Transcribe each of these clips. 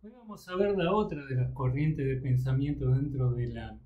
Hoy vamos a ver la otra de las corrientes de pensamiento dentro de la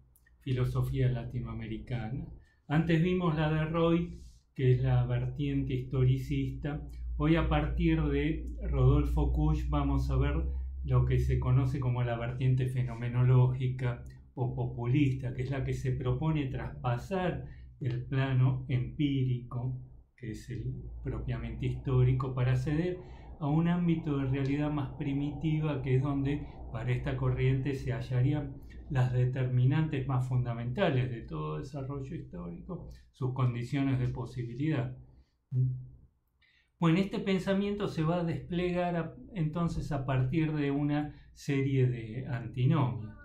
filosofía latinoamericana. Antes vimos la de Roy, que es la vertiente historicista. Hoy, a partir de Rodolfo Kusch, vamos a ver lo que se conoce como la vertiente fenomenológica o populista, que es la que se propone traspasar el plano empírico, que es el propiamente histórico, para acceder a un ámbito de realidad más primitiva, que es donde para esta corriente se hallarían las determinantes más fundamentales de todo desarrollo histórico, sus condiciones de posibilidad. Bueno, este pensamiento se va a desplegar entonces a partir de una serie de antinomias.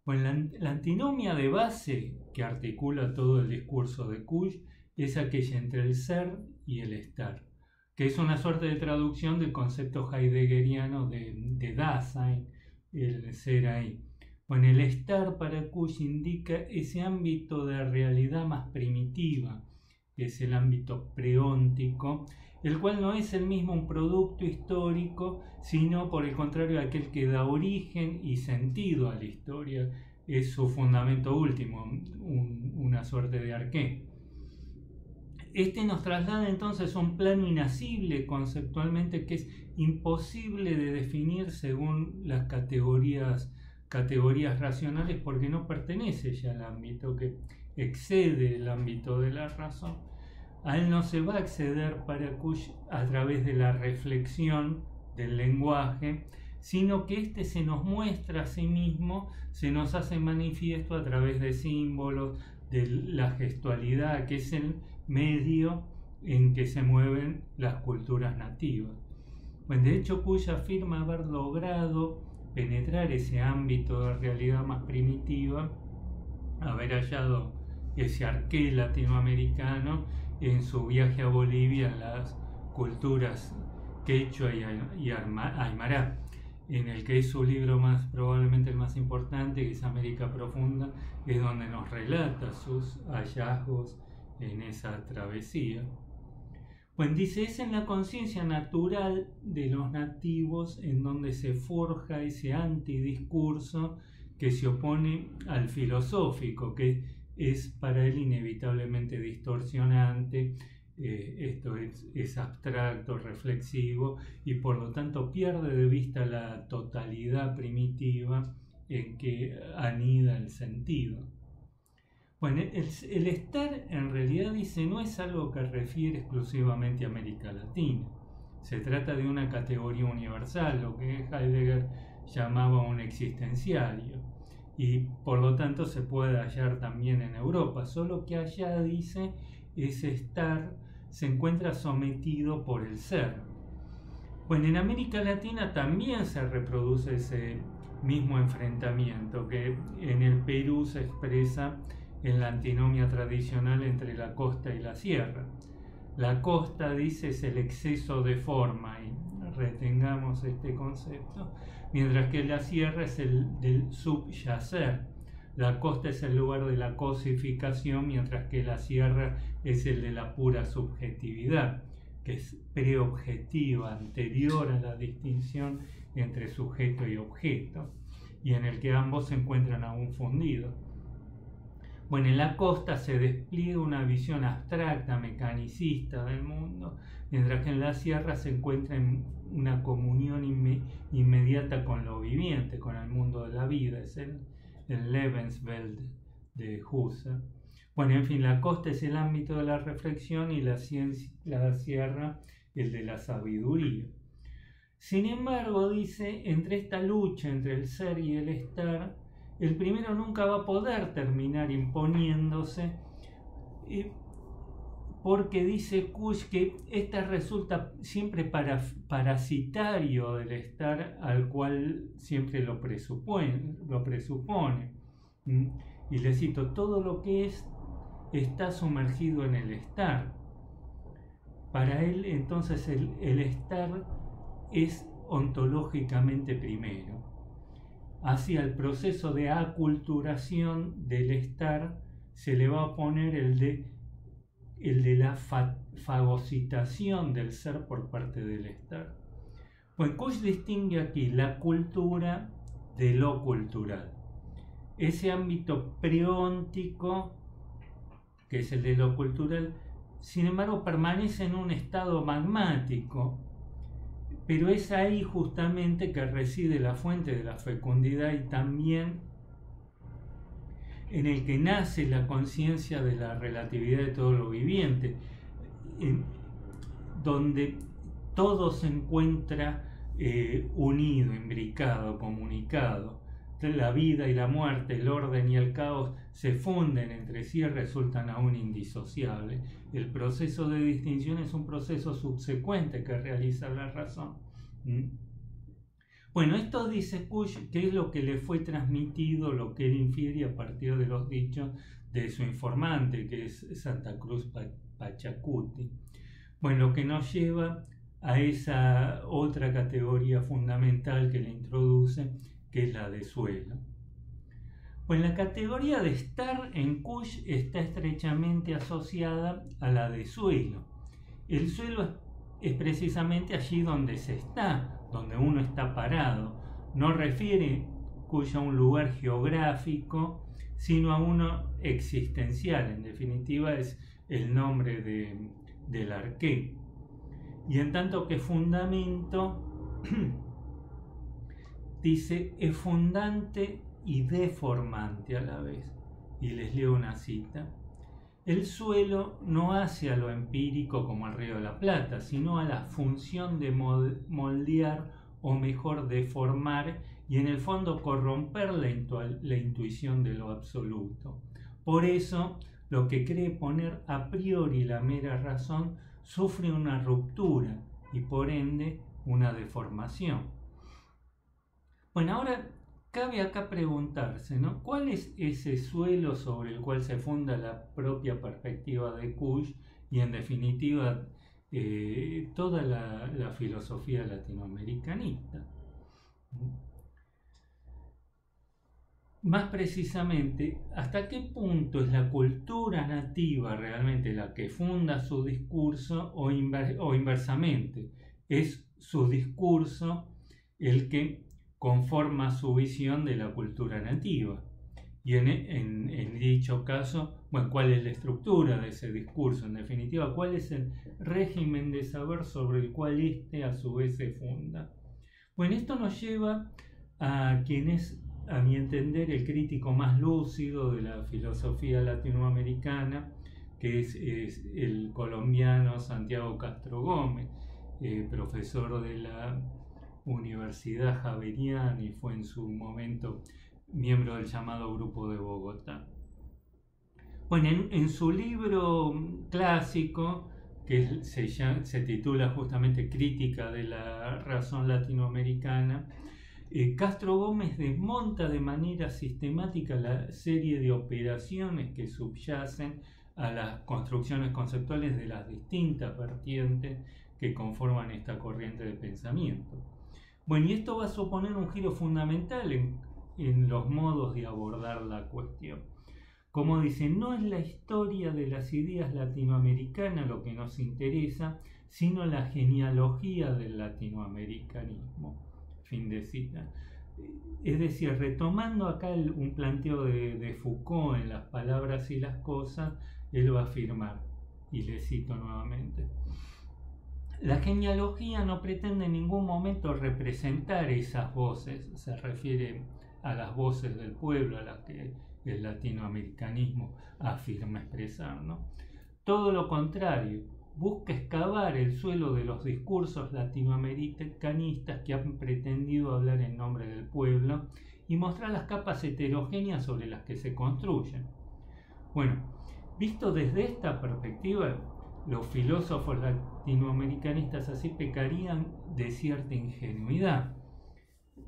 Bueno, la antinomia de base que articula todo el discurso de Kusch es aquella entre el ser y el estar, que es una suerte de traducción del concepto heideggeriano de Dasein, el ser ahí. Bueno, el estar para Kusch indica ese ámbito de realidad más primitiva, que es el ámbito preóntico, el cual no es el mismo un producto histórico, sino por el contrario aquel que da origen y sentido a la historia, es su fundamento último, una suerte de arqué. Este nos traslada entonces a un plano inasible conceptualmente, que es imposible de definir según las categorías racionales, porque no pertenece ya al ámbito, que excede el ámbito de la razón. A él no se va a acceder para Kusch a través de la reflexión del lenguaje, sino que éste se nos muestra a sí mismo, se nos hace manifiesto a través de símbolos, de la gestualidad, que es el medio en que se mueven las culturas nativas. Pues de hecho Kusch afirma haber logrado penetrar ese ámbito de realidad más primitiva, haber hallado ese arqué latinoamericano en su viaje a Bolivia, en las culturas quechua y aymara, en el que es su libro más, probablemente el más importante, que es América Profunda, es donde nos relata sus hallazgos en esa travesía. Pues dice, es en la conciencia natural de los nativos en donde se forja ese antidiscurso que se opone al filosófico, que es para él inevitablemente distorsionante, esto es abstracto, reflexivo, y por lo tanto pierde de vista la totalidad primitiva en que anida el sentido. Bueno, el estar en realidad, dice, no es algo que refiere exclusivamente a América Latina. Se trata de una categoría universal, lo que Heidegger llamaba un existenciario, y por lo tanto se puede hallar también en Europa, solo que allá, dice, ese estar se encuentra sometido por el ser. Bueno, en América Latina también se reproduce ese mismo enfrentamiento, que en el Perú se expresa en la antinomia tradicional entre la costa y la sierra. La costa, dice, es el exceso de forma, y retengamos este concepto, mientras que la sierra es el del subyacer. La costa es el lugar de la cosificación, mientras que la sierra es el de la pura subjetividad, que es preobjetiva, anterior a la distinción entre sujeto y objeto, y en el que ambos se encuentran aún fundidos. Bueno, en la costa se despliega una visión abstracta, mecanicista del mundo, mientras que en la sierra se encuentra en una comunión inmediata con lo viviente, con el mundo de la vida, es el Lebenswelt de Husserl. Bueno, en fin, la costa es el ámbito de la reflexión y la sierra el de la sabiduría. Sin embargo, dice, entre esta lucha entre el ser y el estar, el primero nunca va a poder terminar imponiéndose, porque dice Kusch que esta resulta siempre parasitario del estar al cual siempre lo presupone. Y le cito, todo lo que es está sumergido en el estar. Para él entonces el estar es ontológicamente primero. Hacia el proceso de aculturación del estar se le va a poner el de la fagocitación del ser por parte del estar. Pues Kusch distingue aquí la cultura de lo cultural. Ese ámbito preóntico, que es el de lo cultural, sin embargo permanece en un estado magmático, pero es ahí justamente que reside la fuente de la fecundidad y también en el que nace la conciencia de la relatividad de todo lo viviente, donde todo se encuentra unido, imbricado, comunicado. La vida y la muerte, el orden y el caos se funden entre sí y resultan aún indisociables. El proceso de distinción es un proceso subsecuente que realiza la razón. Bueno, esto dice Kusch que es lo que le fue transmitido, lo que él infiere a partir de los dichos de su informante, que es Santa Cruz Pachacuti. Bueno, lo que nos lleva a esa otra categoría fundamental que le introduce, que es la de suelo. Pues la categoría de estar en Kusch está estrechamente asociada a la de suelo. El suelo es precisamente allí donde se está, donde uno está parado. No refiere Kusch a un lugar geográfico, sino a uno existencial. En definitiva, es el nombre del arqué. Y en tanto que fundamento, dice, es fundante y deformante a la vez. Y les leo una cita. El suelo no hace a lo empírico como el Río de la Plata, sino a la función de moldear o mejor deformar y en el fondo corromper la intuición de lo absoluto. Por eso, lo que cree poner a priori la mera razón sufre una ruptura y por ende una deformación. Bueno, ahora cabe acá preguntarse, ¿no? ¿Cuál es ese suelo sobre el cual se funda la propia perspectiva de Kusch y en definitiva toda la filosofía latinoamericanista? Más precisamente, ¿hasta qué punto es la cultura nativa realmente la que funda su discurso o inversamente? ¿Es su discurso el que conforma su visión de la cultura nativa? Y en dicho caso, bueno, ¿cuál es la estructura de ese discurso? En definitiva, ¿cuál es el régimen de saber sobre el cual éste a su vez se funda? Bueno, esto nos lleva a quien es, a mi entender, el crítico más lúcido de la filosofía latinoamericana, que es el colombiano Santiago Castro Gómez, profesor de la Universidad Javeriana y fue en su momento miembro del llamado Grupo de Bogotá. Bueno, en su libro clásico, que se titula justamente Crítica de la Razón Latinoamericana, Castro Gómez desmonta de manera sistemática la serie de operaciones que subyacen a las construcciones conceptuales de las distintas vertientes que conforman esta corriente de pensamiento. Bueno, y esto va a suponer un giro fundamental en los modos de abordar la cuestión. Como dice, no es la historia de las ideas latinoamericanas lo que nos interesa, sino la genealogía del latinoamericanismo. Fin de cita. Es decir, retomando acá un planteo de Foucault en Las palabras y las cosas, él va a afirmar, y le cito nuevamente: la genealogía no pretende en ningún momento representar esas voces, se refiere a las voces del pueblo, a las que el latinoamericanismo afirma expresar, ¿no? Todo lo contrario, busca excavar el suelo de los discursos latinoamericanistas que han pretendido hablar en nombre del pueblo y mostrar las capas heterogéneas sobre las que se construyen. Bueno, visto desde esta perspectiva, los filósofos latinoamericanistas así pecarían de cierta ingenuidad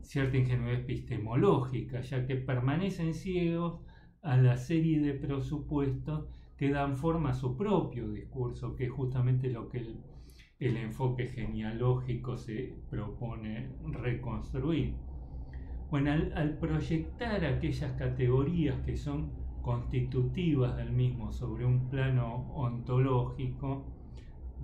epistemológica, ya que permanecen ciegos a la serie de presupuestos que dan forma a su propio discurso, que es justamente lo que el enfoque genealógico se propone reconstruir. Bueno, al proyectar aquellas categorías que son constitutivas del mismo sobre un plano ontológico,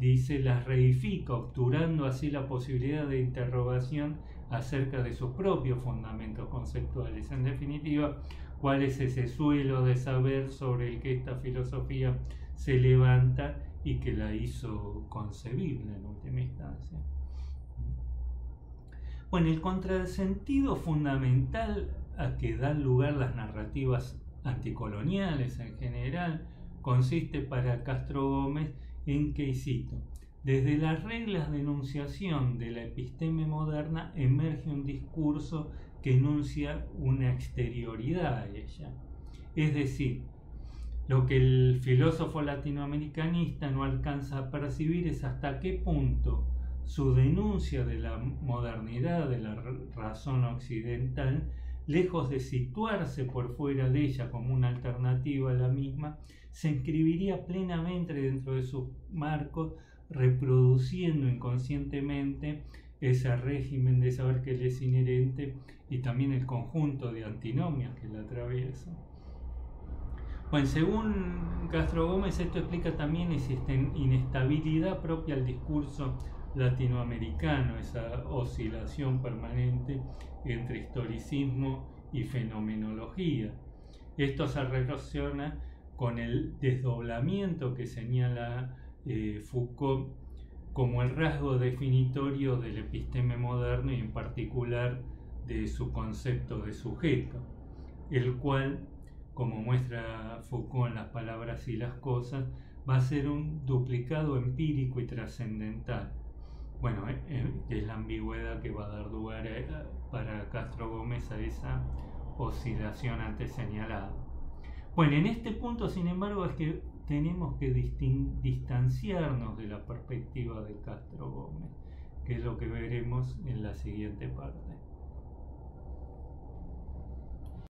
dice, las reifica, obturando así la posibilidad de interrogación acerca de sus propios fundamentos conceptuales. En definitiva, ¿cuál es ese suelo de saber sobre el que esta filosofía se levanta y que la hizo concebible en última instancia? Bueno, el contrasentido fundamental a que dan lugar las narrativas anticoloniales en general consiste para Castro Gómez en que, y cito, desde las reglas de enunciación de la episteme moderna emerge un discurso que enuncia una exterioridad a ella. Es decir, lo que el filósofo latinoamericanista no alcanza a percibir es hasta qué punto su denuncia de la modernidad de la razón occidental, lejos de situarse por fuera de ella como una alternativa a la misma, se inscribiría plenamente dentro de sus marcos, reproduciendo inconscientemente ese régimen de saber que le es inherente y también el conjunto de antinomias que la atraviesan. Bueno, según Castro Gómez, esto explica también esa inestabilidad propia al discurso latinoamericano, esa oscilación permanente entre historicismo y fenomenología. Esto se relaciona con el desdoblamiento que señala Foucault como el rasgo definitorio del episteme moderno y en particular de su concepto de sujeto, el cual, como muestra Foucault en Las palabras y las cosas, va a ser un duplicado empírico y trascendental. Bueno, es la ambigüedad que va a dar lugar para Castro Gómez a esa oscilación antes señalada. Bueno, en este punto, sin embargo, es que tenemos que distanciarnos de la perspectiva de Castro Gómez, que es lo que veremos en la siguiente parte.